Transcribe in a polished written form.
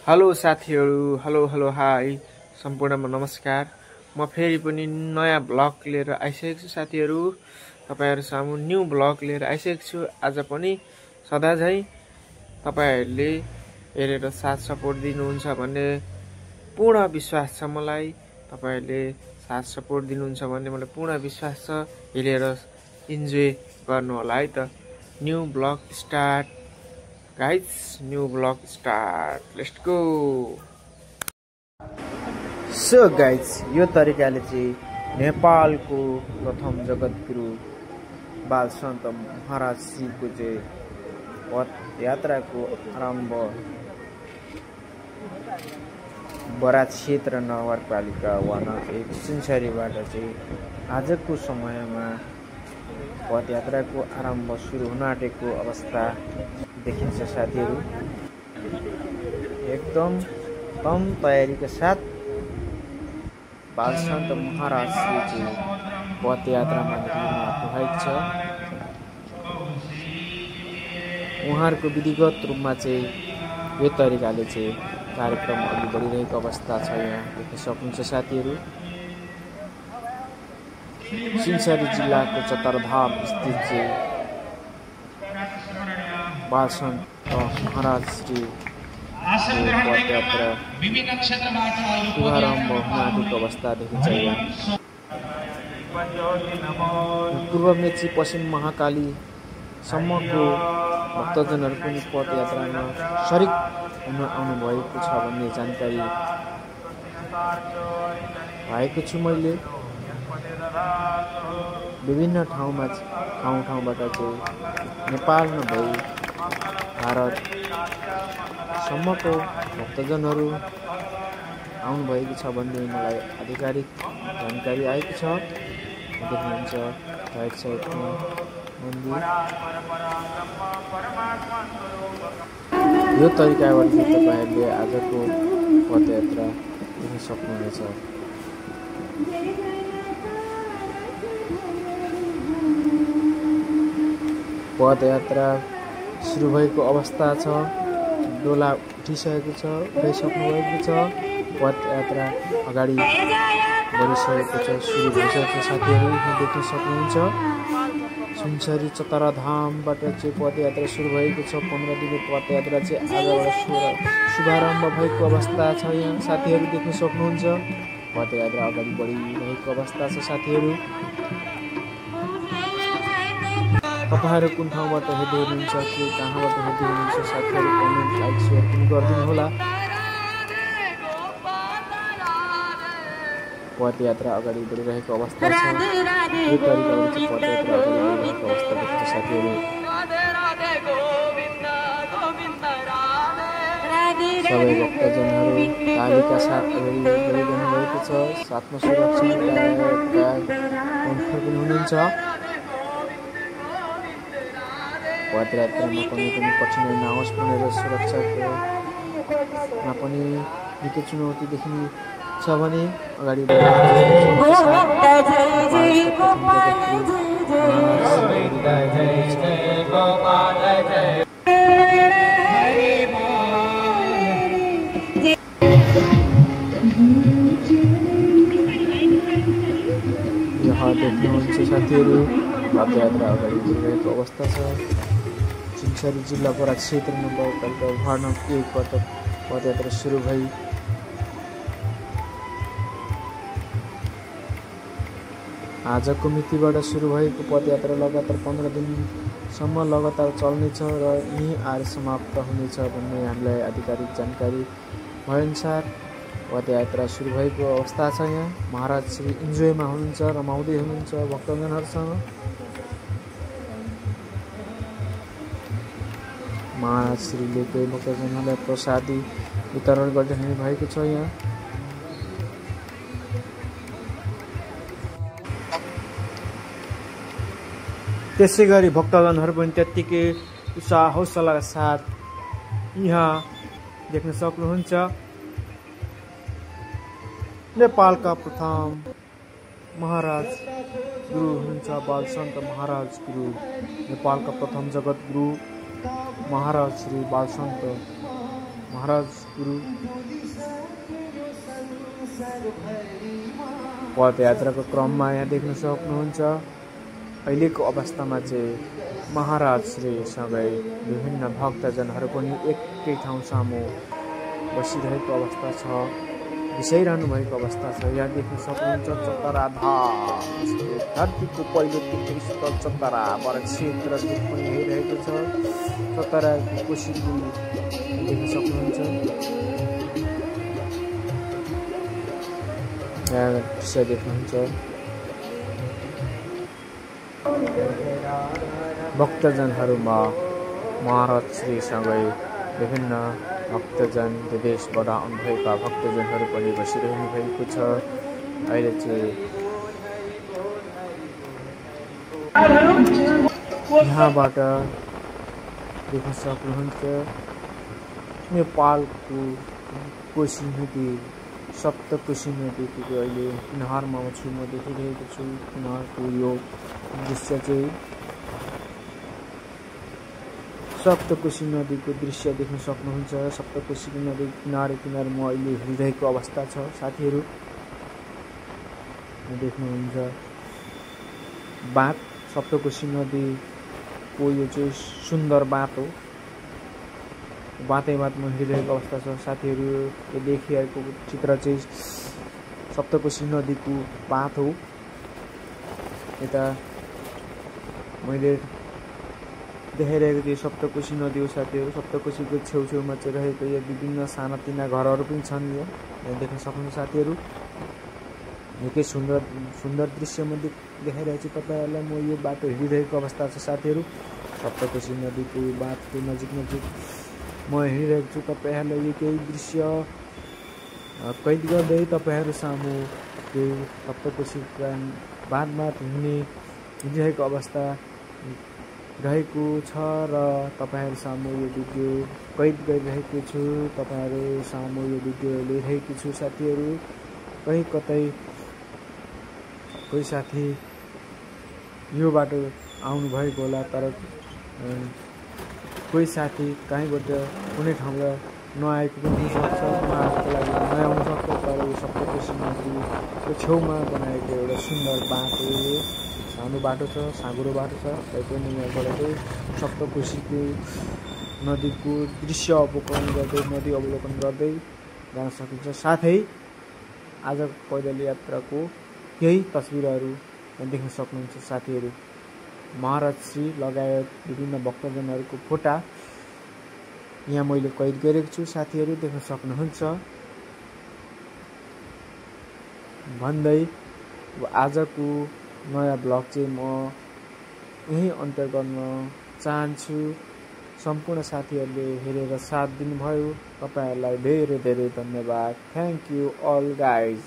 Hello साथीहरू, hello hello hi सम्पूर्णमा नमस्कार। म फेरि पनि नयाँ ब्लग लिएर आइसकेको छु साथीहरू। तपाईहरु सामु न्यू ब्लग लिएर आइसकेको छु। आज पनि सदा झै तपाईहरुले हेरेर साथ सपोर्ट दिनुहुन्छ भन्ने पूर्ण विश्वास छ मलाई। तपाईहरुले साथ सपोर्ट दिनुहुन्छ भन्ने मलाई पूर्ण विश्वास छ। हेरेर इन्जोय गर्नु होला है त। New blog start guys, new blog start, let's go. So guys, यो तरिकाले चाहिँ नेपालको प्रथम जगतगुरु बालसन्त महाराज श्रीको चाहिँ पद यात्राको आरम्भ बराक क्षेत्र नगरपालिका वडा 1 सुनसरीबाट चाहिँ आजको समयमा पदयात्राको आरम्भ सुरु हुन आँटेको अवस्था देखिन्छ साथीहरू। एकदम तम तयारीका साथ बालसन्त महाराज श्री चाहिँ पदयात्रामा निक्लिनु भएको छ। उहाँहरूको विधिगत रूपमा चाहिँ यो तरिकाले चाहिँ कार्यक्रम अघि बढिरहेको अवस्था छ। यहाँ देख्न सक्नुहुन्छ साथीहरू। सुनसरी जिल्लाको चतरधाम स्थित चाहिँ बालसन्त महाराज श्री पदयात्रा शुभारम्भ हुन आँटेको अवस्था देखिन्छ। यहाँ पूर्व मेची पश्चिम महाकाली सम्मको भक्तजनहरू पनि पदयात्रामा सरिक हुन आउनु भएको छ भन्ने जानकारी पाएको छु मैले। विभिन्न ठाउँबाट चाहिँ नेपाल नभई भारत सम्मको भक्तजनहरू आउनुभएको छ भन्ने मलाई आधिकारिक जानकारी आएको छ। देख्नुहुन्छ राइट साइडमा मन्दिर। यो तरिकाबाट तपाईहरुले आजको पदयात्रा देख्न सक्नुहुनेछ। पदयात्रा सुरु भएको अवस्था छ। डोला उठिसकेको छ, उठाइसक्नु भएको छ। पदयात्रा अगाडि बढिसकेको छ, सुरु भइसकेको छ साथीहरू। यहाँ देख्न सक्नुहुन्छ सुनसरी चतरधामबाट चाहिँ पदयात्रा सुरु भएको छ। 15 दिने पदयात्रा चाहिँ आजबाट शुभारम्भ भएको अवस्था छ। यहाँ साथीहरू देख्न सक्नुहुन्छ पदयात्रा अगाडि बढिरहेको अवस्था छ साथीहरू। तपाईहरु कुन ठाउँबाट हेर्दै हुनुहुन्छ, के कहाँबाट हेर्दै हुनुहुन्छ साथीहरू कमेन्ट लाइक शेयर पनि गरिदिनु होला। पदयात्रा अगाडि बढिरहेको अवस्था छ। यो तरिकाबाट चाहिँ पदयात्रा अगाडि बढिरहेको अवस्था देखिन्छ साथीहरू। सबै भक्तजनहरू तालीका साथ अगाडि बढिरहनु भएको छ। साथमा सुरक्षाका पनि हुनुहुन्छ। पदयात्रामा कुनै पनि कठिनाइ नहोस् भनेर सुरक्षामा पनि निकै चुनौती देखिन्छ भने अगाडि यहाँ देख्नुहुन्छ साथीहरू पदयात्रा अगाडि बढिरहेको अवस्था छ। सुनसरी जिल्ला बराक क्षेत्र नगरपालिका वडा 1 बाट पदयात्रा सुरु भई आजको मितिबाट सुरु भएको पदयात्रा लगातार 15 दिनसम्म लगातार चल्नेछ र यही आएर समाप्त हुनेछ भन्ने हामीलाई आधिकारिक जानकारी भएअनुसार पदयात्रा सुरु भएको अवस्था छ। यहाँ महाराज श्री इन्जोयमा हुनुहुन्छ, रमाउँदै हुनुहुन्छ भक्तजनहरूसँग। महाराज श्रीले कोही भक्तजनहरूलाई प्रसादी वितरण गरिरहनु भएको छ। यहाँ त्यसै गरी भक्तजनहरू पनि त्यत्तिकै उत्साह हौसलाका साथ यहाँ देख्न सक्नुहुन्छ नेपालका प्रथम महाराज गुरु हुनुहुन्छ बालसन्त महाराज गुरु। नेपालका प्रथम जगत गुरु महाराज श्री बालसन्त महाराज गुरु पदयात्राको क्रममा यहाँ देख्न सक्नुहुन्छ। अहिलेको अवस्थामा चाहिँ महाराज श्रीसँगै विभिन्न भक्तजनहरू पनि एकै ठाउँ सामु बसिरहेको अवस्था छ, बिसाइरहनु भएको अवस्था छ। यहाँ देख्न सक्नुहुन्छ चतरा धाम, धरतीको पहिलो तीर्थस्थल चतरा वर क्षेत्र पनि हेरिरहेको छ। चतराको कोशीको देख्न सक्नुहुन्छ। यहाँ दृश्य देख्नुहुन्छ। भक्तजनहरूमा महाराज श्रीसँगै विभिन्न भक्तजन विदेशबाट आउनुभएका भक्तजनहरू पनि बसिरहनु भएको छ। अहिले चाहिँ यहाँबाट देख्न सक्नुहुन्छ नेपालको कोशी नदी, सप्तकोशी नदीको अहिले किनारमा छु म देखिरहेको छु। किनारको यो दृश्य चाहिँ सप्तकोशी नदीको दृश्य देख्न सक्नुहुन्छ। सप्तकोशी नदी किनारे किनारे म अहिले हिँडिरहेको अवस्था छ। साथीहरू देख्नुहुन्छ बाँध, सप्तकोशी नदीको यो चाहिँ सुन्दर बाँध हो। बाँधै बाँध म हिँडिरहेको अवस्था छ। साथीहरू यो देखिरहेको चित्र चाहिँ सप्तकोशी नदीको बाँध हो। यता मैले देखाइरहेको थियो सप्तकोशी नदी हो। साथीहरू सप्तकोशीको छेउछेउमा चाहिँ रहेको यो विभिन्न सानातिना घरहरू पनि छन्। यो यहाँ देख्न सक्नुहुन्छ। साथीहरू निकै सुन्दर दृश्य म देखाइरहेको छु तपाईँहरूलाई। म यो बाटो हिँडिरहेको अवस्था छ। साथीहरू सप्तकोशी नदीको बाटोको नजिक म हिँडिरहेको छु। तपाईँहरूलाई यो केही दृश्य कैद गर्दै तपाईँहरू सामु त्यो सप्तकोशी बाँधमा हिँडिरहेको अवस्था रहेको छ र तपाईँहरू सामु यो भिडियो कैद गरिरहेको छु। तपाईँहरू सामु यो भिडियो लिइरहेको छु। साथीहरू कहीँ कतै कोही साथी यो बाटो आउनुभएको होला, तर कोही साथी कहीँबाट कुनै ठाउँबाट नआएको पनि हुनसक्छ, उहाँहरूको लागि नआउनु सक्छ। तर यो सप्तकोशी नदीको छेउमा बनाएको एउटा सुन्दर बाटो, सानो बाटो छ, साँघुरो बाटो छ। तैपनि यहाँबाट चाहिँ सप्तकोशीको नदीको दृश्य अवलोकन गर्दै, नदी अवलोकन गर्दै जान सकिन्छ। साथै आजको पैदल यात्राको केही तस्बिरहरू देख्न सक्नुहुन्छ। साथीहरू महाराज श्री लगायत विभिन्न भक्तजनहरूको फोटा यहाँ मैले कैद गरेको छु। साथीहरू देख्न सक्नुहुन्छ। भन्दै आजको नयाँ ब्लग चाहिँ म यही अन्त्य गर्न चाहन्छु। सम्पूर्ण साथीहरूले हेरेर साथ दिनुभयो, तपाईँहरूलाई धेरै धेरै धन्यवाद। Thank you all guys.